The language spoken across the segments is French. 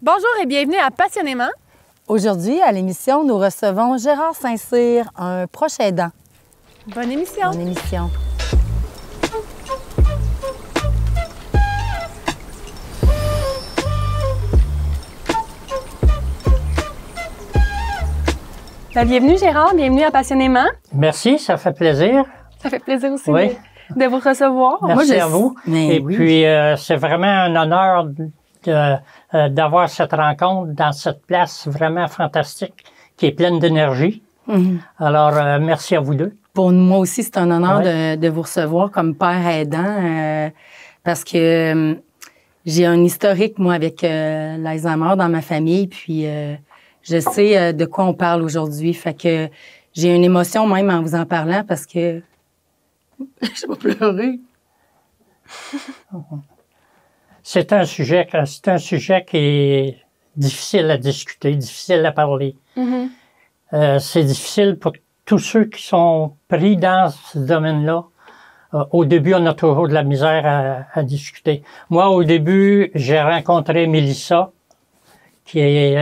Bonjour et bienvenue à Passionnément. Aujourd'hui, à l'émission, nous recevons Gérard Saint-Cyr, un proche aidant. Bonne émission. Bonne émission. Bienvenue Gérard, bienvenue à Passionnément. Merci, ça fait plaisir. Ça fait plaisir aussi Oui. de vous recevoir. Merci à vous. Mais Et oui. puis, c'est vraiment un honneur d'avoir cette rencontre dans cette place vraiment fantastique qui est pleine d'énergie. Alors, merci à vous deux. Pour moi aussi, c'est un honneur Ouais. de vous recevoir comme père aidant parce que j'ai un historique, moi, avec l'Alzheimer dans ma famille, puis je sais de quoi on parle aujourd'hui. Fait que j'ai une émotion même en vous en parlant parce que je vais pleurer. C'est un sujet qui est difficile à discuter, difficile à parler. C'est difficile pour tous ceux qui sont pris dans ce domaine-là. Au début, on a toujours de la misère à discuter. Moi, au début, j'ai rencontré Mélissa, qui est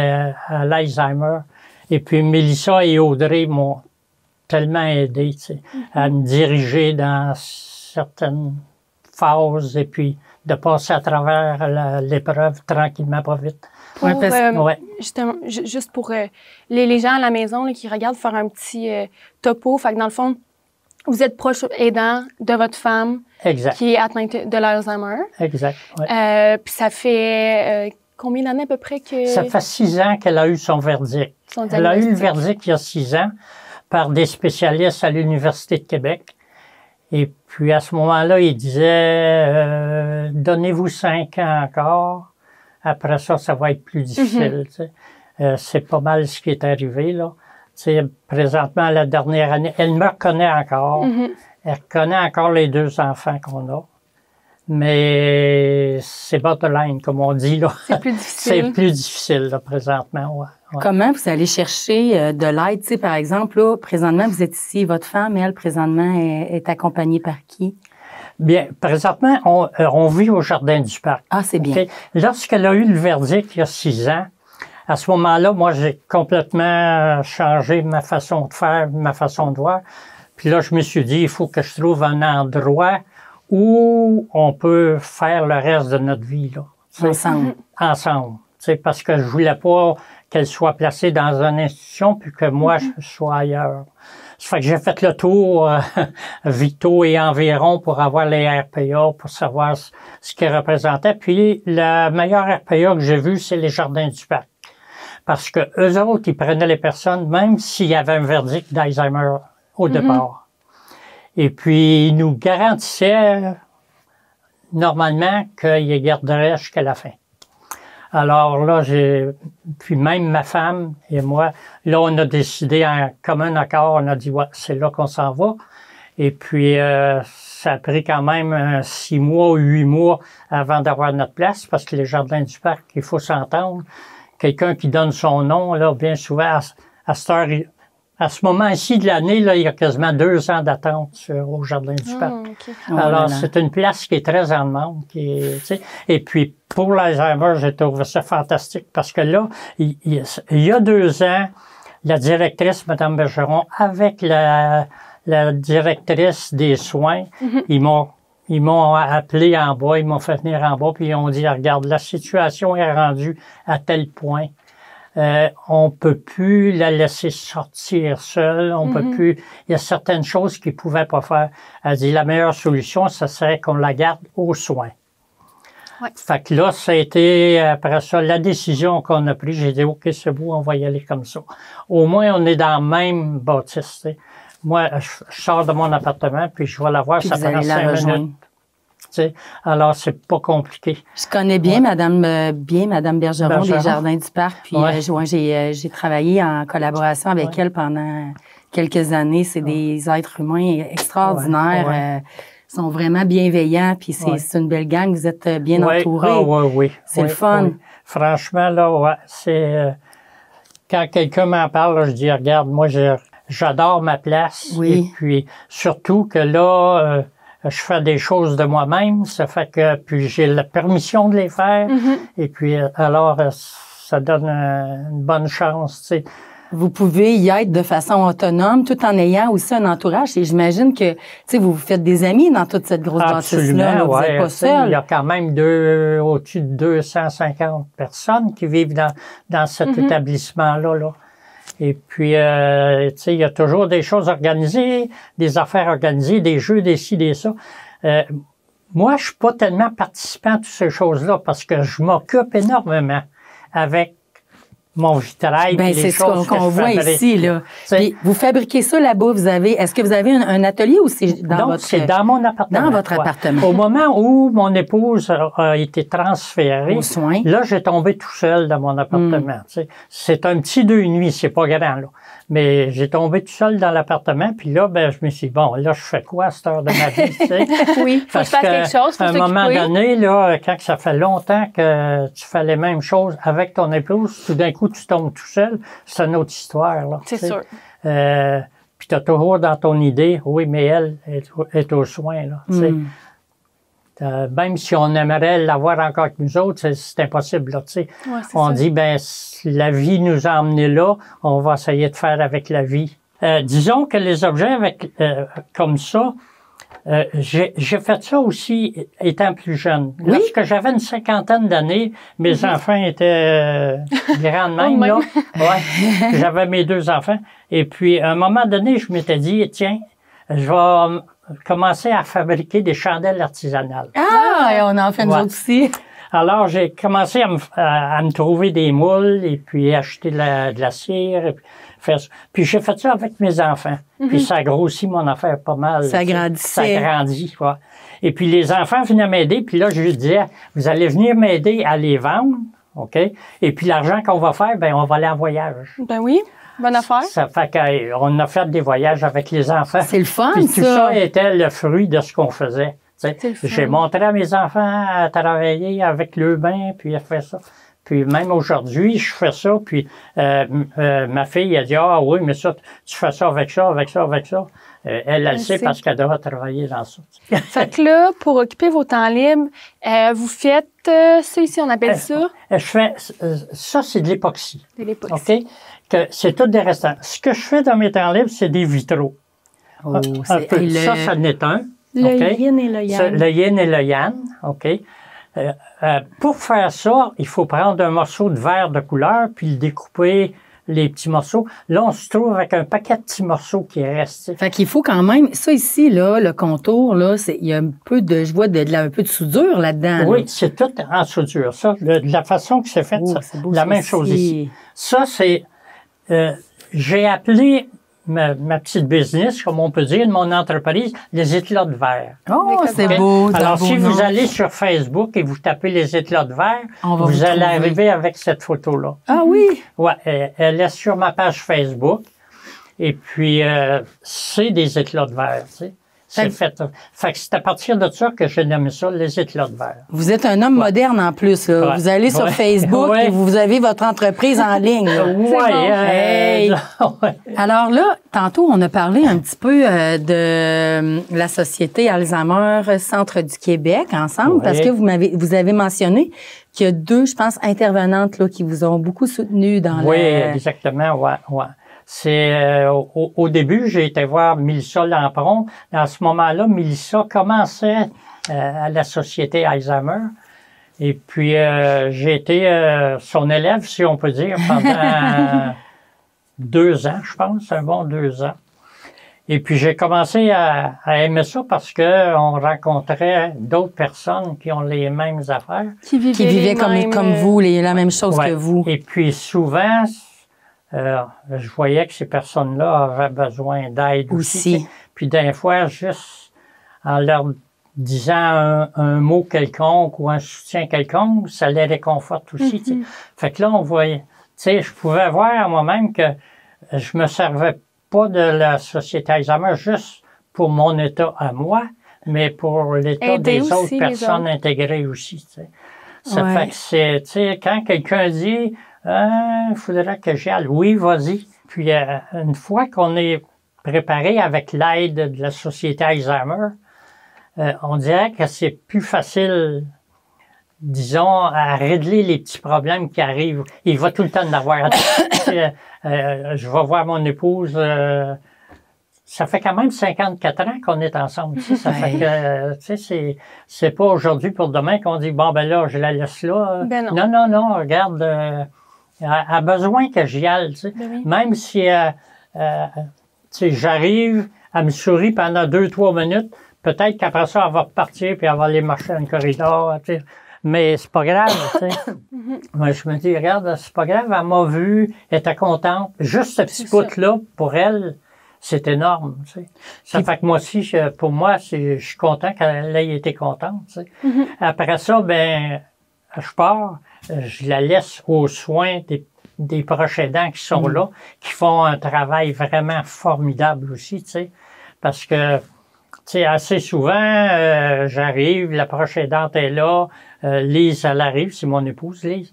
à l'Alzheimer. Et puis, Mélissa et Audrey m'ont tellement aidé, tu sais, à me diriger dans certaines phases et puis de passer à travers l'épreuve tranquillement, pas vite. Pour, Ouais, parce- Ouais. justement, juste pour les gens à la maison là, qui regardent, faire un petit topo. Fait que dans le fond, vous êtes proche aidant de votre femme Exact. qui est atteinte de l'Alzheimer. Exact. Ouais. Puis ça fait combien d'années à peu près que... Ça fait 6 ans qu'elle a eu son verdict. Son Elle a eu le diagnostic. verdict il y a 6 ans par des spécialistes à l'Université de Québec. Et puis, à ce moment-là, il disait, donnez-vous 5 ans encore. Après ça, ça va être plus difficile. Tu sais. C'est pas mal ce qui est arrivé, là. Tu sais, présentement, la dernière année, elle me reconnaît encore. Elle reconnaît encore les 2 enfants qu'on a. Mais c'est borderline, comme on dit, là. C'est plus difficile. C'est plus difficile, là, présentement, ouais. Ouais. Comment vous allez chercher de l'aide? Tu sais, par exemple, là, présentement, vous êtes ici, votre femme, elle, présentement, est accompagnée par qui? Bien, présentement, on vit au Jardin du Parc. Ah, c'est bien. OK? Lorsqu'elle a eu le verdict il y a 6 ans, à ce moment-là, moi, j'ai complètement changé ma façon de faire, ma façon de voir. Puis là, je me suis dit, il faut que je trouve un endroit où on peut faire le reste de notre vie, là. Tu sais, Ensemble. ensemble. Tu sais, parce que je voulais pas qu'elle soit placée dans une institution puis que moi, je sois ailleurs. Ça fait que j'ai fait le tour Vito et environ pour avoir les RPA, pour savoir ce qu'ils représentaient. Puis, la meilleure RPA que j'ai vue, c'est les Jardins du Parc. Parce que eux autres, ils prenaient les personnes, même s'il y avait un verdict d'Alzheimer au départ. Et puis, ils nous garantissaient, normalement, qu'ils les garderaient jusqu'à la fin. Alors là, puis même ma femme et moi, là, on a décidé en commun accord, on a dit, ouais, c'est là qu'on s'en va. Et puis, ça a pris quand même 6 mois ou 8 mois avant d'avoir notre place, parce que les Jardins du Parc, il faut s'entendre. Quelqu'un qui donne son nom, là, bien souvent, à cette heure, à ce moment-ci de l'année, là, il y a quasiment 2 ans d'attente au Jardin du Parc. OK. Oh Alors, là là. c'est une place qui est très en demande. Tu sais. Et puis, pour l'Alzheimer, j'ai trouvé ça fantastique parce que là, il y a 2 ans, la directrice, Mme Bergeron, avec la directrice des soins, ils m'ont appelé en bas, ils m'ont fait venir en bas, puis ils ont dit, regarde, la situation est rendue à tel point. On peut plus la laisser sortir seule, on peut plus, il y a certaines choses qu'ils pouvaient pas faire. Elle dit, la meilleure solution, ce serait qu'on la garde aux soins. Ouais. Fait que là, ça a été, après ça, la décision qu'on a prise. J'ai dit, OK, c'est beau, on va y aller comme ça. Au moins, on est dans le même bâtisse, tu sais. Moi, je sors de mon appartement, puis je vais la voir, Puis ça vous prend allez la 5 rejoindre. minutes. Tu sais. Alors, c'est pas compliqué. Je connais bien Madame Bergeron Bergeron. des Jardins du Parc. Puis Ouais. j'ai travaillé en collaboration avec Ouais. elle pendant quelques années. C'est des êtres humains extraordinaires. Ouais. Sont vraiment bienveillants. Puis Ouais. c'est une belle gang. Vous êtes bien Oui, entourés. ah, oui. C'est le fun. Oui. Franchement, là, ouais, c'est... quand quelqu'un m'en parle, là, je dis, regarde, moi, j'adore ma place. Oui. Et puis, surtout que là, je fais des choses de moi-même, ça fait que puis j'ai la permission de les faire, et puis alors ça donne une bonne chance, tu sais. Vous pouvez y être de façon autonome tout en ayant aussi un entourage. Et j'imagine que, tu sais, vous faites des amis dans toute cette grosse bâtisse-là. Vous n'êtes pas seul. Il y a quand même au-dessus de 250 personnes qui vivent dans cet établissement-là, là. Et puis, tu sais, il y a toujours des choses organisées, des affaires organisées, des jeux, des ci, des ça. Moi, je suis pas tellement participant à toutes ces choses-là parce que je m'occupe énormément avec mon vitrail. Ben, c'est ce qu'on voit ici, là. Puis, vous fabriquez ça là-bas, est-ce que vous avez un atelier ou c'est dans votre... c'est dans mon appartement. Dans votre appartement. Au moment où mon épouse a été transférée, aux soins, là, j'ai tombé tout seul dans mon appartement, tu sais. C'est un petit 2 nuits, c'est pas grand, là. Mais j'ai tombé tout seul dans l'appartement, puis là, ben, je me suis dit, bon, là, je fais quoi à cette heure de ma vie, tu sais? Oui, faut que je fasse quelque chose, faut à un moment donné, là, quand ça fait longtemps que tu fais les mêmes choses avec ton épouse, tout d'un coup, tu tombes tout seul, c'est une autre histoire, là. C'est sûr. Puis t'as toujours dans ton idée, oui, mais elle est aux soins, là, tu sais. Même si on aimerait l'avoir encore avec nous autres, c'est impossible, là, tu sais. Ouais, on ça. dit, ben, la vie nous a emmenés là, on va essayer de faire avec la vie. Disons que les objets comme ça, j'ai fait ça aussi étant plus jeune. Oui? Lorsque j'avais une 50aine d'années, mes enfants étaient grands de même, là. Ouais. J'avais mes 2 enfants. Et puis, à un moment donné, je m'étais dit, tiens, je vais commencer à fabriquer des chandelles artisanales. Ah, on en fait nous autres aussi. Alors, j'ai commencé à me trouver des moules et puis acheter de la cire. Et puis, faire ça. Puis j'ai fait ça avec mes enfants. Puis ça a grossi mon affaire pas mal. Ça grandissait. Ça grandit, quoi. Et puis les enfants venaient m'aider. Puis là, je lui disais, vous allez venir m'aider à les vendre, OK? Et puis l'argent qu'on va faire, ben on va aller en voyage. Ben oui, bonne affaire. Ça fait qu'on a fait des voyages avec les enfants. C'est le fun, puis ça. Tout ça était le fruit de ce qu'on faisait. J'ai montré à mes enfants à travailler avec le bain, puis à faire ça. Puis même aujourd'hui, je fais ça, puis ma fille a dit « Ah oui, mais ça, tu fais ça avec ça, avec ça, avec ça. » Elle sait parce qu'elle doit travailler dans ça. Fait que là, pour occuper vos temps libres, vous faites ça ici, on appelle ça? Je fais ça, c'est de l'époxy. De l'époxy. OK? Que c'est tout des restants. Ce que je fais dans mes temps libres, c'est des vitraux. Oh, Ça, ça n'est un. Le yin et le yang. Le yin et le yang, OK. Pour faire ça, il faut prendre un morceau de verre de couleur puis le découper les petits morceaux. Là, on se trouve avec un paquet de petits morceaux qui restent. Fait qu'il faut quand même, ça ici, là, le contour, là, il y a un peu de, je vois un peu de soudure là-dedans. Oui, là. c'est tout en soudure. Ça, de la façon que c'est fait, c'est la même chose ici. Ça, c'est, j'ai appelé ma petite business, comme on peut dire, de mon entreprise, les éclats de verre. Oh, c'est beau. Alors, si vous allez sur Facebook et vous tapez les éclats de verre, vous allez arriver avec cette photo-là. Ah oui? Ouais, elle est sur ma page Facebook. Et puis, c'est des éclats de verre, tu sais. C'est fait que c'est à partir de ça que j'ai nommé ça les éclats de verre. Vous êtes un homme moderne en plus, là. Ouais. Vous allez sur Facebook et vous avez votre entreprise en ligne. Oui. Bon. Alors là, tantôt, on a parlé un petit peu de la Société Alzheimer Centre du Québec ensemble, parce que vous avez mentionné qu'il y a 2, je pense, intervenantes là, qui vous ont beaucoup soutenu dans Oui, exactement, ouais. C'est au début, j'ai été voir Mélissa Lampron. À ce moment-là, Mélissa commençait à la Société Alzheimer. Et puis, j'ai été son élève, si on peut dire, pendant 2 ans, je pense, un bon 2 ans. Et puis, j'ai commencé à aimer ça parce que on rencontrait d'autres personnes qui ont les mêmes affaires. Qui vivaient comme vous, la même chose que vous. Et puis, souvent, je voyais que ces personnes-là avaient besoin d'aide aussi. Puis des fois, juste en leur disant un mot quelconque ou un soutien quelconque, ça les réconforte aussi. Fait que là, on voyait, je pouvais voir moi-même que je me servais pas de la Société Alzheimer juste pour mon état à moi, mais pour l'état des autres personnes intégrées aussi. Ça fait que c'est, quand quelqu'un dit il faudrait que j'y aille. Oui, vas-y. Puis, une fois qu'on est préparé avec l'aide de la Société Alzheimer, on dirait que c'est plus facile, disons, à régler les petits problèmes qui arrivent. Il va tout le temps en avoir. Je vais voir mon épouse, ça fait quand même 54 ans qu'on est ensemble. Ça fait que, tu sais, c'est pas aujourd'hui pour demain qu'on dit, bon, ben là, je la laisse là. Ben non. Non, regarde, elle a besoin que j'y aille, tu sais. Ben oui. Même si, tu sais, j'arrive, elle me sourit pendant 2-3 minutes, peut-être qu'après ça, elle va repartir puis elle va aller marcher dans le corridor, tu sais. Mais c'est pas grave, tu sais. Moi, je me dis, regarde, c'est pas grave, elle m'a vu, elle était contente. Juste ce petit bout-là, pour elle, c'est énorme, tu sais. Ça fait que moi aussi, pour moi, je suis content qu'elle ait été contente, tu sais. Après ça, ben, je pars, je la laisse aux soins des proches aidants qui sont là, qui font un travail vraiment formidable aussi, tu sais. Parce que, tu sais, assez souvent, j'arrive, la proche aidante est là, Lise, elle arrive, c'est mon épouse, Lise.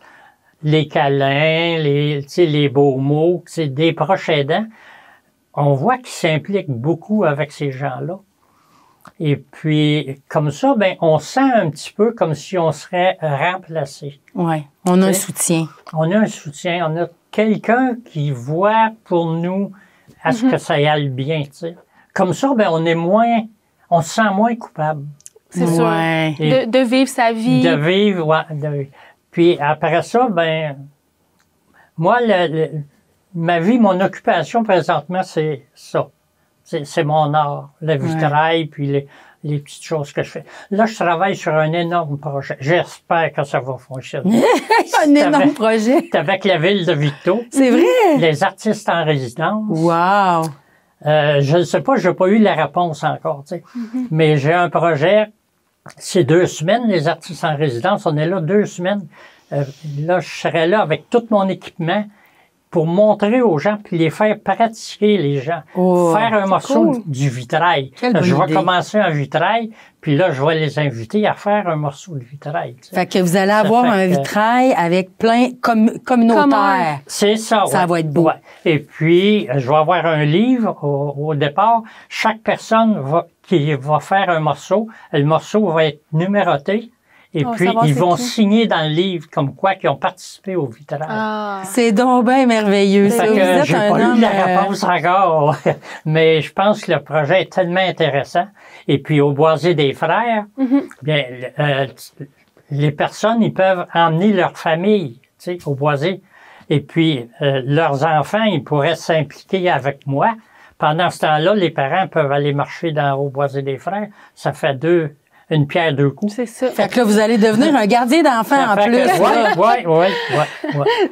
Les câlins, tu sais, les beaux mots, c'est des proches aidants. On voit qu'ils s'impliquent beaucoup avec ces gens-là. Et puis, comme ça, ben, on sent un petit peu comme si on serait remplacé. Oui, on a un soutien. On a un soutien, on a quelqu'un qui voit pour nous à ce que ça aille bien, tu sais. Comme ça, ben, on se sent moins coupable. C'est sûr. De vivre sa vie. De vivre, ouais. Puis après ça, ben, moi, ma vie, mon occupation présentement, c'est ça. C'est mon art, le vitrail, puis les petites choses que je fais. Là, je travaille sur un énorme projet. J'espère que ça va fonctionner. Un énorme projet. C'est avec la ville de Victo. C'est vrai? Les artistes en résidence. Wow! Je ne sais pas, j'ai pas eu la réponse encore, tu sais. Mais j'ai un projet, c'est 2 semaines, les artistes en résidence. On est là 2 semaines. Là, je serai là avec tout mon équipement pour montrer aux gens puis les faire pratiquer les gens. Faire un morceau du vitrail. Je vais commencer un vitrail, puis là, je vais les inviter à faire un morceau de vitrail. Tu sais. Fait que vous allez avoir un vitrail avec plein communautaire. C'est ça, Ça va être beau. Ouais. Et puis, je vais avoir un livre au départ. Chaque personne qui va faire un morceau, le morceau va être numéroté. Et puis, ils vont signer dans le livre comme quoi qu'ils ont participé au vitrail. Ah. C'est donc bien merveilleux. Ça Vous êtes j'ai pas eu la réponse encore, mais je pense que le projet est tellement intéressant. Et puis, au Boisé des Frères, bien, les personnes, ils peuvent emmener leur famille, tu sais, au Boisé. Et puis, leurs enfants, ils pourraient s'impliquer avec moi. Pendant ce temps-là, les parents peuvent aller marcher au Boisé des Frères. Ça fait une pierre 2 coups. C'est ça. Fait que là, vous allez devenir un gardien d'enfants en plus. Oui.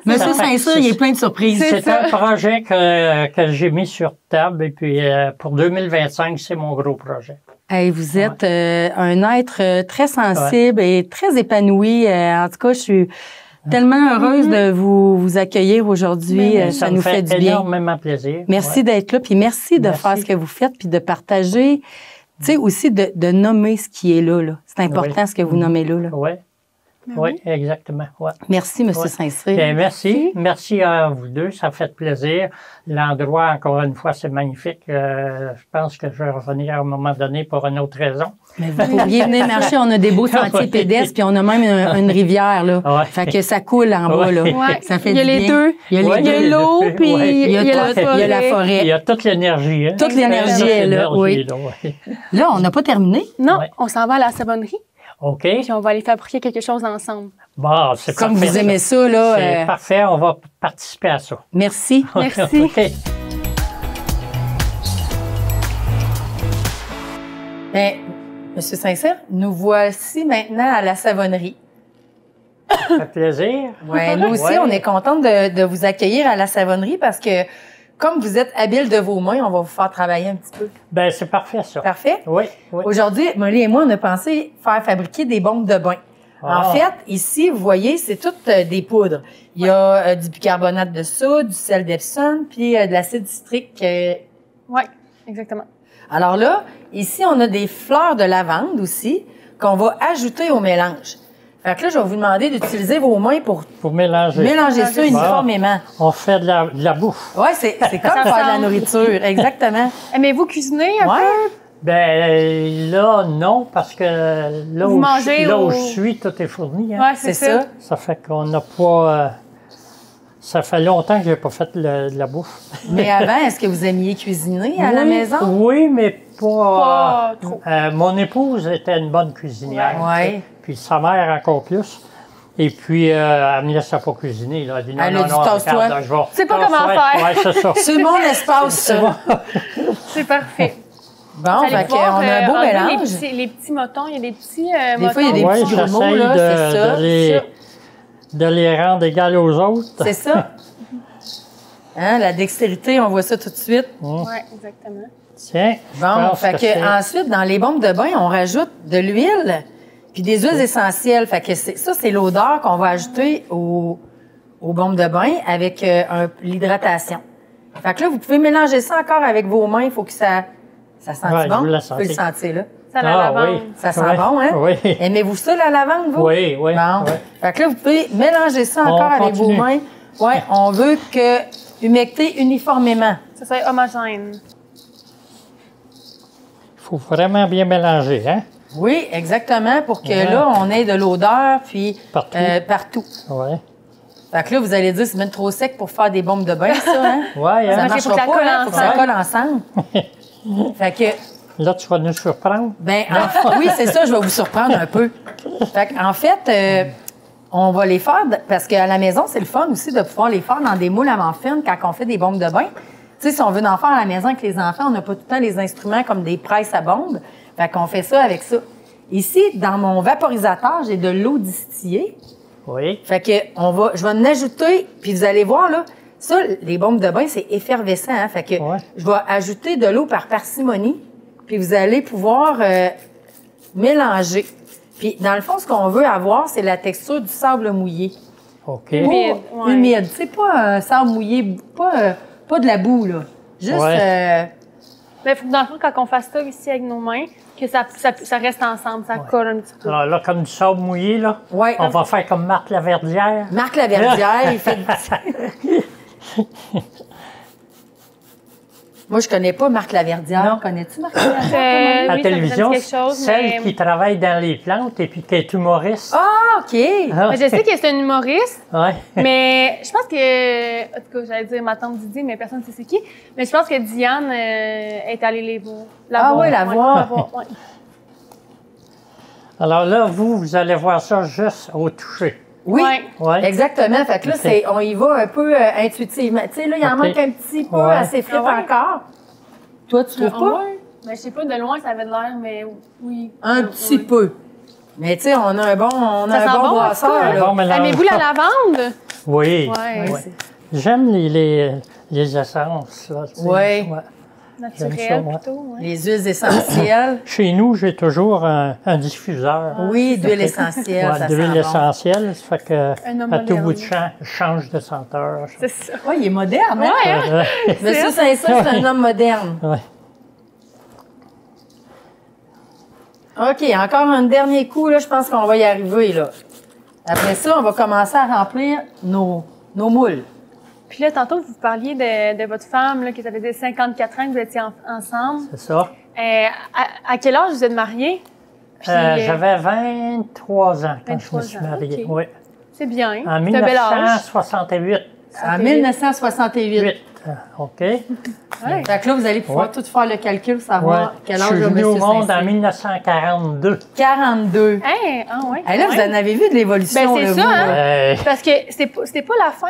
Monsieur Saint-Cyr, il y a plein de surprises. C'est un projet que j'ai mis sur table et puis pour 2025, c'est mon gros projet. Hey, vous êtes un être très sensible et très épanoui. En tout cas, je suis tellement heureuse de vous accueillir aujourd'hui. Ça nous fait du bien. Énormément plaisir. Merci d'être là, puis merci de faire ce que vous faites, puis de partager. Tu sais, aussi de nommer ce qui est là. C'est important ce que vous nommez là. Oui, exactement. Ouais. Merci, M. Saint-Cyr. Bien, merci. Merci à vous deux. Ça fait plaisir. L'endroit, encore une fois, c'est magnifique. Je pense que je vais revenir à un moment donné pour une autre raison. Mais vous pourriez venir marcher. On a des beaux sentiers pédestres, puis on a même une rivière, là. Ouais. Fait que ça coule en bas, là. Ouais. Ça fait il y a du les bien. deux. Il y a l'eau, puis il y a la forêt. Il y a toute l'énergie. Hein? Toute l'énergie est là, oui. Là, on n'a pas terminé. Non, on s'en va à la savonnerie. OK. Puis on va aller fabriquer quelque chose ensemble. Bon, c'est comme parfait. Vous aimez ça, là. C'est parfait, on va participer à ça. Merci. Merci. Okay. Bien, M. Saint-Cyr, nous voici maintenant à la savonnerie. Ça fait plaisir. Oui, nous aussi, on est contente de vous accueillir à la savonnerie parce que, comme vous êtes habile de vos mains, on va vous faire travailler un petit peu. Ben, c'est parfait, ça. Parfait? Oui. Aujourd'hui, Molly et moi, on a pensé faire fabriquer des bombes de bain. En fait, ici, vous voyez, c'est toutes des poudres. Il y a du bicarbonate de soude, du sel d'Epsom, puis de l'acide citrique. Oui, exactement. Alors là, ici, on a des fleurs de lavande aussi qu'on va ajouter au mélange. Fait que là, je vais vous demander d'utiliser vos mains pour mélanger ça uniformément. On fait de la bouffe. Oui, c'est comme faire de la nourriture, exactement. Mais vous cuisinez un peu? Ben là, non, parce que là, Vous mangez où au- je suis, tout est fourni. Hein. Ouais, C'est ça. Ça fait qu'on n'a pas... ça fait longtemps que j'ai pas fait de la bouffe. Mais avant, est-ce que vous aimiez cuisiner à la Oui, maison? Oui, mais pas... Pas trop. Mon épouse était une bonne cuisinière. Ouais. Puis sa mère encore plus. Et puis, elle me laissait pas cuisiner. Là. Elle dit non, Elle a non, dit, non, tasse-toi. regarde, je vais... C'est pas tasse-toi. comment faire. Ouais, c'est ça. C'est mon espace, ça. C'est parfait. Bon, Vous allez fait qu'on pouvoir, a un beau enlever mélange. Les petits motons, il y a des petits Des motons. fois, il y a des Oui, petits grumeaux, j'essaye là, c'est ça. de les rendre égales aux autres. C'est ça. Hein, la dextérité, on voit ça tout de suite. Oui, exactement. Tiens, je Bon, pense fait que que c'est- ensuite, dans les bombes de bain, on rajoute de l'huile puis des huiles essentielles. Fait que ça, c'est l'odeur qu'on va ajouter aux bombes de bain avec l'hydratation. Fait que là, vous pouvez mélanger ça encore avec vos mains. Il faut que ça sente Ouais, je bon. veux la Vous pouvez le sentir. sentir, là. Ça la lavande. oui. Ça sent Ouais. bon, hein? Oui. Aimez-vous ça, la lavande, vous? Oui, oui. Bon. oui. Fait que là, vous pouvez mélanger ça On encore avec vos continue. mains. Ouais, on veut que humecter uniformément. Ça serait homogène. Il faut vraiment bien mélanger, hein? Oui, exactement, pour que Ouais. là, on ait de l'odeur, puis Partout. partout. Oui. Fait que là, vous allez dire, c'est même trop sec pour faire des bombes de bain, ça, hein? Oui, Ça hein? marche. marchera faut que ça pas, colle hein? Faut que ça ensemble. colle ensemble. Fait que, Là, tu vas nous surprendre. oui, c'est ça, je vais vous surprendre un peu. Fait qu'en fait, on va les faire, parce qu'à la maison, c'est le fun aussi de pouvoir les faire dans des moules à manfine quand on fait des bombes de bain. Tu sais, si on veut en faire à la maison avec les enfants, on n'a pas tout le temps les instruments comme des presses à bombes. Fait qu'on fait ça avec ça. Ici, dans mon vaporisateur, j'ai de l'eau distillée. Oui. Fait que je vais en ajouter, puis vous allez voir, là, ça, les bombes de bain, c'est effervescent, hein. Fait que Ouais. je vais ajouter de l'eau par parcimonie, puis vous allez pouvoir mélanger. Puis, dans le fond, ce qu'on veut avoir, c'est la texture du sable mouillé. OK. Humide, Pas ouais. humide. C'est pas un sable mouillé, pas de la boue, là. Juste, Ouais. Mais faut que dans le fond, quand on fasse ça ici avec nos mains, que ça reste ensemble, ça colle un petit peu. Alors là, comme du sable mouillé, là, Ouais. on va faire comme Marc Laverdière. Marc Laverdière, il fait... Moi, je connais pas Marc Laverdière. Non. Connais-tu Marc Laverdière? À Oui, la ça me dit télévision, quelque chose, celle mais... qui travaille dans les plantes et puis qui est humoriste. Ah, OK. Ah, Mais je sais que c'est un humoriste, ouais. mais je pense que... En tout cas, j'allais dire ma tante Didi, mais personne ne sait c'est qui. Mais je pense que Diane est allée les voir. Ah oui, la voir. Ouais. Alors là, vous allez voir ça juste au toucher. Oui, Ouais. Ouais. exactement. Fait que là, Ok. on y va un peu intuitivement. Tu sais, là, il en Ok. manque un petit peu Ouais. à ses frites Ah ouais? encore. Toi, tu trouves Ah pas? ouais? Mais je sais pas, de loin, ça avait de l'air, mais oui. Un petit peu. Mais tu sais, on a un bon, Ça sent bon, brasseur, en tout cas. là. Bon mélange. Aimez-vous la lavande? Oui. Ouais. Ouais. J'aime les essences. Là, tu sais. Ouais. J'aime ça, Naturel, moi. plutôt. Ouais. Les huiles essentielles. Chez nous, j'ai toujours un diffuseur. Oui, d'huile essentielle, Ouais, ça d'huile sent bon. essentielle, ça fait que Un homme à tout moderne. bout de champ, je change de senteur. C'est ça. Oui, il est moderne, hein? Ouais, hein? Monsieur Saint-Saëns, c'est un homme moderne. Ouais. OK, encore un dernier coup, là, je pense qu'on va y arriver, là. Après ça, on va commencer à remplir nos moules. Puis là, tantôt, vous parliez de votre femme, là, qui avait dit 54 ans que vous étiez ensemble. C'est ça. À quel âge vous êtes mariés? Puis, J'avais 23 ans quand je me 23 suis ans, marié. ok. Oui. C'est bien. En C'est un bel âge. 1968. En 1968. 8. OK. Ouais. Fait que là, vous allez pouvoir Ouais. tout faire le calcul, Ouais. savoir quel Je âge suis a venu au Monsieur monde en Saint-Saëns. 1942. 42. Hein? Ah ouais. Hey, là, vous Ouais. en avez vu de l'évolution, Ben, c'est là, ça, vous, hein? là. Parce que c'était pas la fin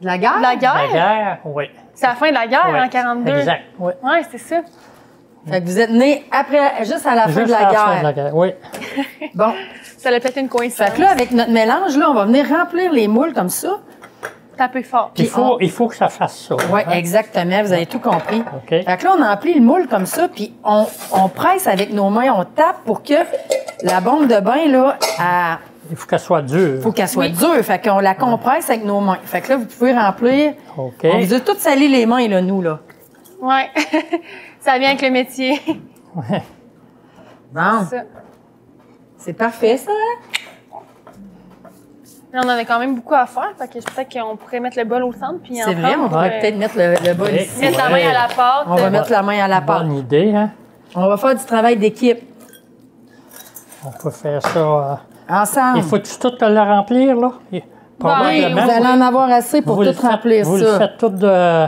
De la guerre? de la guerre. La guerre, oui. C'est la fin de la guerre Ouais. en 42. Exact, oui. Ouais, c'est ça. Fait que vous êtes né après, juste à la fin Juste de la à guerre. fin de la guerre, oui. Bon. Ça l'a peut-être une coïncidence. Fait que là, avec notre mélange, là, on va venir remplir les moules comme ça. Tapez fort. Puis Puis il faut que ça fasse ça. Oui, hein. exactement. Vous avez tout compris. OK. Fait que là, on emplit le moule comme ça, puis on presse avec nos mains, on tape pour que la bombe de bain, là, Il faut qu'elle soit dure. faut qu'elle soit dure. Fait qu'on la compresse avec nos mains. Fait que là, vous pouvez remplir. OK. On vous a toutes sali les mains, là, nous, là. Ouais. Ça vient avec le métier. Bon. Ça. C'est parfait, ça, hein? Là, on en a quand même beaucoup à faire. Fait que peut-être qu'on pourrait mettre le bol au centre puis en C'est vrai, on prendre, pourrait peut-être mettre le bol Ouais. ici. mettre la main à la pâte. On va mettre la main à la pâte. Bonne idée, hein? On va faire du travail d'équipe. On peut faire ça. Ensemble. Il faut-tu tout le remplir, là? Oui, Probablement. vous allez en avoir assez pour Vous tout remplir vous ça. le faites tout de...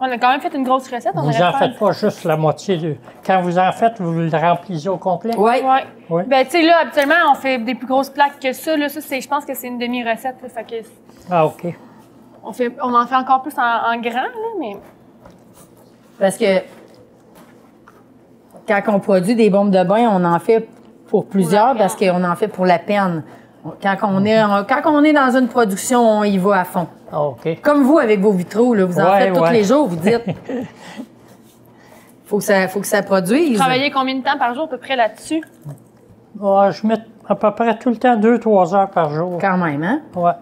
On a quand même fait une grosse recette. On Vous aurait en fait- faites pas juste la moitié. Quand vous en faites, vous le remplissez au complet? Oui. Ouais. Oui. Ben, tu sais, là, habituellement, on fait des plus grosses plaques que ça. Là, ça, je pense que c'est une demi-recette. Là, fait que Ah, OK. on en fait encore plus en grand, là, mais. Parce que quand on produit des bombes de bain, on en fait pour plusieurs parce qu'on en fait pour la peine. Quand on est dans une production, on y va à fond. Ah, OK. Comme vous avec vos vitraux, là, vous en Ouais, faites tous ouais. les jours, vous dites. Faut que ça produise. Travailler combien de temps par jour, à peu près, là-dessus? Ah, je mets à peu près tout le temps 2-3 heures par jour. Quand même, hein? Ouais.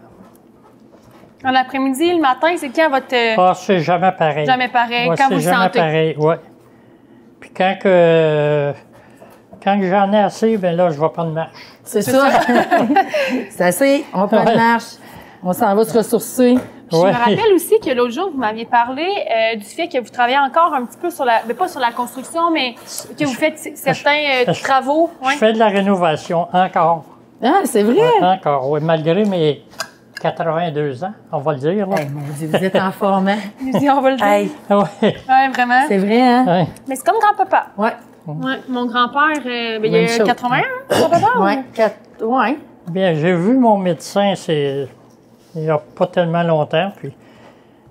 En l'après-midi, le matin, c'est quand votre. Ah, c'est jamais pareil. Jamais pareil, Ouais, quand c'est vous jamais sentez. pareil, ouais. Puis quand j'en ai assez, ben là, je vais prendre marche. C'est ça. C'est assez. On prend une Ouais. marche. On s'en va se ressourcer. Je me rappelle aussi que l'autre jour, vous m'aviez parlé du fait que vous travaillez encore un petit peu sur la. Mais pas sur la construction, mais que vous faites certains travaux. Je Ouais. fais de la rénovation encore. Ah, c'est vrai? Encore, oui, malgré mes 82 ans, on va le dire. Là. Hey, mon Dieu, vous êtes en forme, hein? Je dis, on va le dire. Hey, Ouais, Ouais, vraiment. c'est vrai, hein? ouais. Mais c'est comme grand-papa. Ouais. Ouais. Mon grand-père, ben, il Même a chose. 81, son papa? Ouais. Ouais. Bien, j'ai vu mon médecin, il n'y a pas tellement longtemps, puis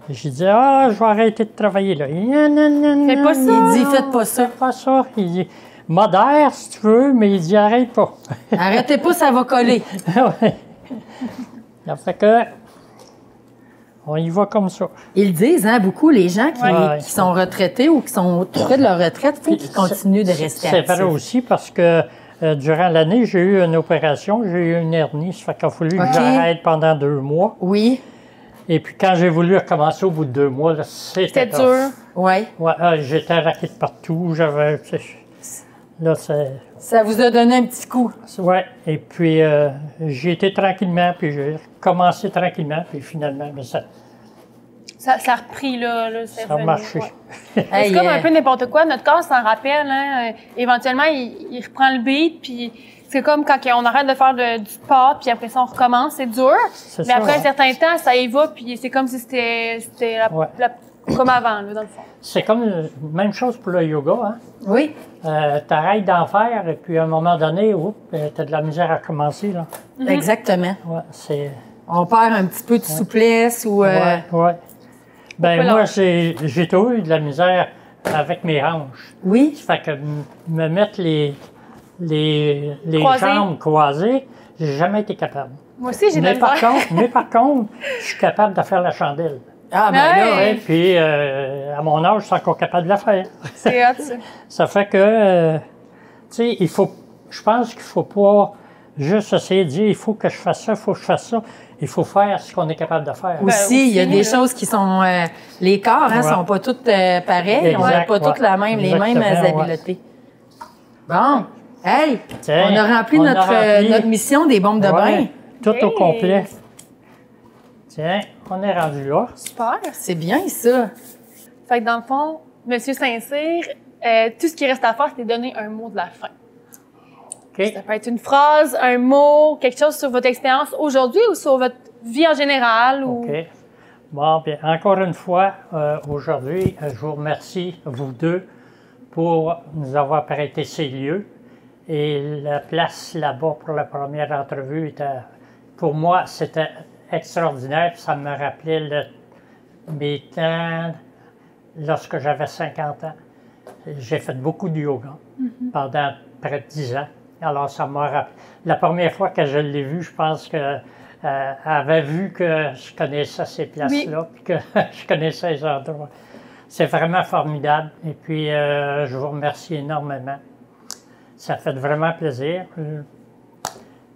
j'ai dit, je vais arrêter de travailler là. Il dit, non, Fais pas ça. Il dit, faites pas ça. Fais pas ça. Il dit, modère si tu veux, mais il dit, arrête pas. Arrêtez pas, ça va coller. Ouais. Ça fait que, on y va comme ça. Ils le disent, hein, beaucoup, les gens Ouais. qui sont retraités ou qui sont tout près de leur retraite, il faut qu'ils continuent de rester C'est actifs. vrai aussi parce que durant l'année, j'ai eu une opération, j'ai eu une hernie, ça fait qu'il a fallu Ok. que j'arrête pendant 2 mois. Oui, Et puis quand j'ai voulu recommencer au bout de 2 mois, là, c'était C'était tough. dur. oui. Ouais, j'étais raqué de partout, j'avais... tu sais, là, c'est... Ça vous a donné un petit coup. Ouais, et puis j'ai été tranquillement, puis j'ai recommencé tranquillement, puis finalement, ben, ça Ça a repris, là. C'est a revenu, marché. ouais. Hey, C'est comme un peu n'importe quoi. Notre corps s'en rappelle. Hein. Éventuellement, il reprend le beat, puis c'est comme quand on arrête de faire du sport, puis après ça, on recommence. C'est dur. C'est Mais ça, après un ouais. certain temps, ça y va, puis c'est comme si c'était Ouais. comme avant, là, dans le fond. C'est comme la même chose pour le yoga, hein. Oui. T'arrêtes d'en faire, et puis à un moment donné, t'as de la misère à recommencer, là. Exactement. Ouais, c'est... On perd un petit peu de souplesse ou... Ouais. Ben Pourquoi moi, là? j'ai toujours eu de la misère avec mes hanches. Oui. Ça fait que me mettre les Croisées. jambes croisées, j'ai jamais été capable. Moi aussi, j'ai de la Mais par contre, je suis capable de faire la chandelle. Ah, ben Ouais. là, Et puis, à mon âge, je suis encore capable de la faire. C'est hot, ça. Ça fait que, tu sais, je pense qu'il faut pas juste essayer de dire, il faut que je fasse ça, il faut que je fasse ça. Il faut faire ce qu'on est capable de faire. aussi, il y a aussi, des là. choses qui sont... les corps, hein, Ouais. sont pas toutes pareils. On n'a Exact, pas toutes ouais. les mêmes Exactement, habiletés. Bon. Hey, Tiens, on a rempli on a notre, rempli. notre mission des bombes de Ouais, bain. tout au Hey. complet. Tiens, on est rendu là. Super. C'est bien, ça. Fait que dans le fond, Monsieur Saint-Cyr, tout ce qui reste à faire, c'est de donner un mot de la fin. OK. Ça peut être une phrase, un mot, quelque chose sur votre expérience aujourd'hui ou sur votre vie en général. Ou... OK. Bon, bien, encore une fois, aujourd'hui, je vous remercie, vous deux, pour nous avoir prêté ces lieux. Et la place là-bas pour la première entrevue était, pour moi, c'était extraordinaire. Ça me rappelait mes temps lorsque j'avais 50 ans. J'ai fait beaucoup de yoga pendant près de 10 ans. Alors, ça m'a rappelé. La première fois que je l'ai vu, je pense que avait vu que je connaissais ces places-là, puis que je connaissais les endroits. C'est vraiment formidable. Et puis, je vous remercie énormément. Ça fait vraiment plaisir.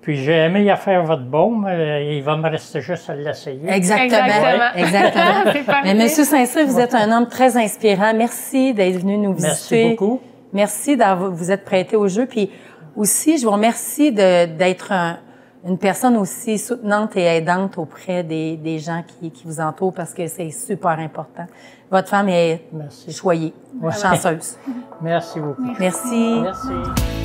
Puis, j'ai aimé faire votre baume. Il va me rester juste à l'essayer. Exactement. Exactement. C'est parfait. Mais Monsieur Saint-Cyr, vous êtes un homme très inspirant. Merci d'être venu nous visiter. Merci beaucoup. Merci d'avoir vous êtes prêté au jeu. Puis aussi, je vous remercie d'être une personne aussi soutenante et aidante auprès des gens qui vous entourent parce que c'est super important. Votre femme est choyée, chanceuse. Merci beaucoup. Merci. Merci.